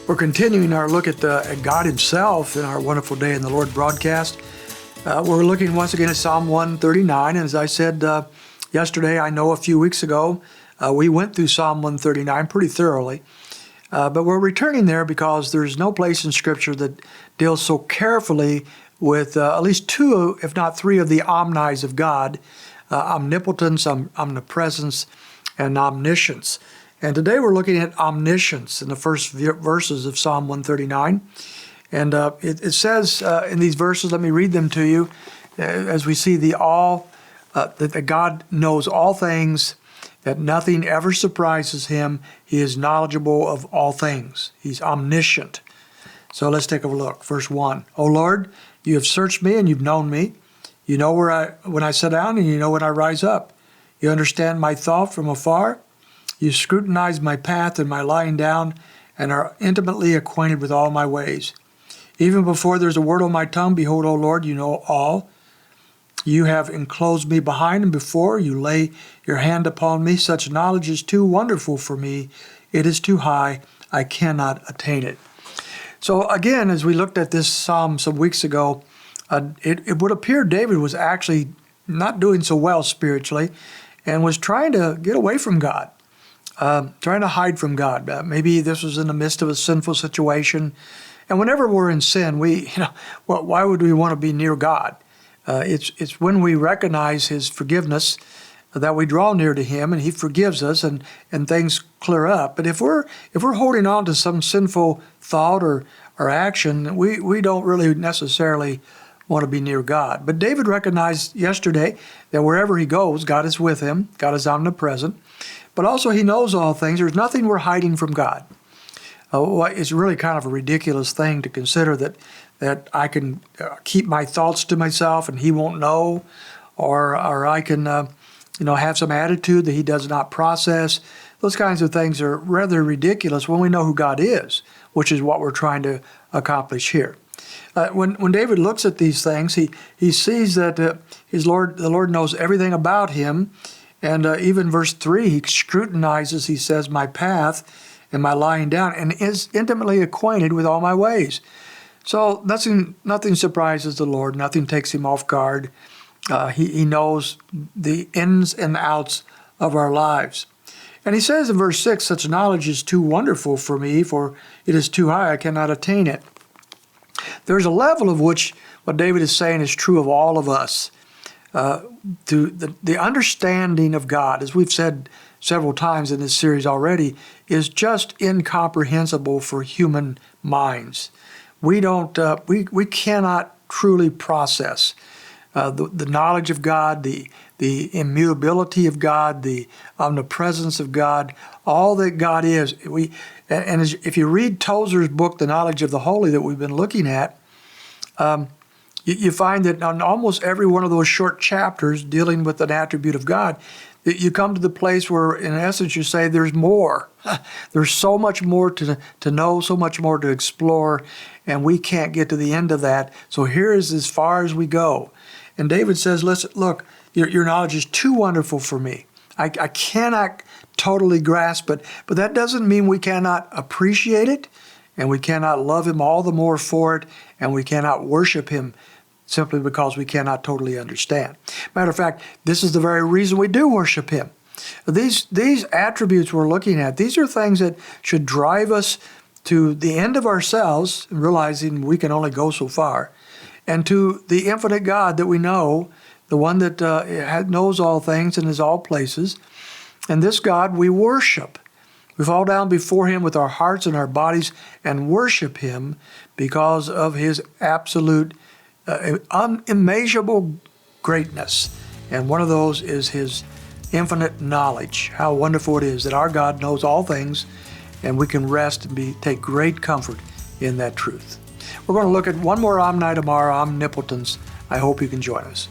We're continuing our look at God Himself in our Wonderful Day in the Lord broadcast. We're looking once again at Psalm 139. And as I said yesterday, I know a few weeks ago, we went through Psalm 139 pretty thoroughly. But we're returning there because there's no place in Scripture that deals so carefully with at least two, if not three, of the omnis of God, omnipotence, omnipresence, and omniscience. And today we're looking at omniscience in the first verses of Psalm 139. And it says in these verses, let me read them to you, as we see that God knows all things, that nothing ever surprises Him. He is knowledgeable of all things. He's omniscient. So let's take a look. Verse 1. O Lord, you have searched me and you've known me. You know when I sit down and you know when I rise up. You understand my thought from afar. You scrutinize my path and my lying down, and are intimately acquainted with all my ways. Even before there's a word on my tongue, behold, O Lord, you know all. You have enclosed me behind and before. You lay your hand upon me. Such knowledge is too wonderful for me. It is too high. I cannot attain it. So again, as we looked at this psalm some weeks ago, it would appear David was actually not doing so well spiritually and was trying to get away from God. Trying to hide from God. Maybe this was in the midst of a sinful situation. And whenever we're in sin, why would we want to be near God? It's when we recognize His forgiveness that we draw near to Him, and He forgives us, and things clear up. But if we're holding on to some sinful thought or action, we don't really necessarily want to be near God. But David recognized yesterday that wherever he goes, God is with him. God is omnipresent. But also He knows all things. There's nothing we're hiding from God. It's really kind of a ridiculous thing to consider that I can keep my thoughts to myself and He won't know, or I can have some attitude that He does not process. Those kinds of things are rather ridiculous when we know who God is, which is what we're trying to accomplish here. When David looks at these things, he sees that the Lord knows everything about him. And even verse 3, he scrutinizes, he says, my path and my lying down, and is intimately acquainted with all my ways. So nothing surprises the Lord. Nothing takes Him off guard. He knows the ins and outs of our lives. And he says in verse 6, such knowledge is too wonderful for me, for it is too high, I cannot attain it. There's a level of which what David is saying is true of all of us. To the understanding of God, as we've said several times in this series already, is just incomprehensible for human minds. We cannot truly process the knowledge of God, the immutability of God, the omnipresence of God, all that God is. If you read Tozer's book, The Knowledge of the Holy, that we've been looking at, you find that on almost every one of those short chapters dealing with an attribute of God, that you come to the place where, in essence, you say there's more. There's so much more to know, so much more to explore, and we can't get to the end of that. So here is as far as we go. And David says, listen, look, your knowledge is too wonderful for me. I cannot totally grasp it, but that doesn't mean we cannot appreciate it, and we cannot love Him all the more for it, and we cannot worship Him simply because we cannot totally understand. Matter of fact, this is the very reason we do worship Him. These attributes we're looking at, these are things that should drive us to the end of ourselves, realizing we can only go so far, and to the infinite God that we know, the one that knows all things and is all places. And this God we worship. We fall down before Him with our hearts and our bodies and worship Him because of His absolute, unimmeasurable greatness. And one of those is His infinite knowledge. How wonderful it is that our God knows all things, and we can rest and take great comfort in that truth. We're going to look at one more omni tomorrow, omnipotence. I hope you can join us.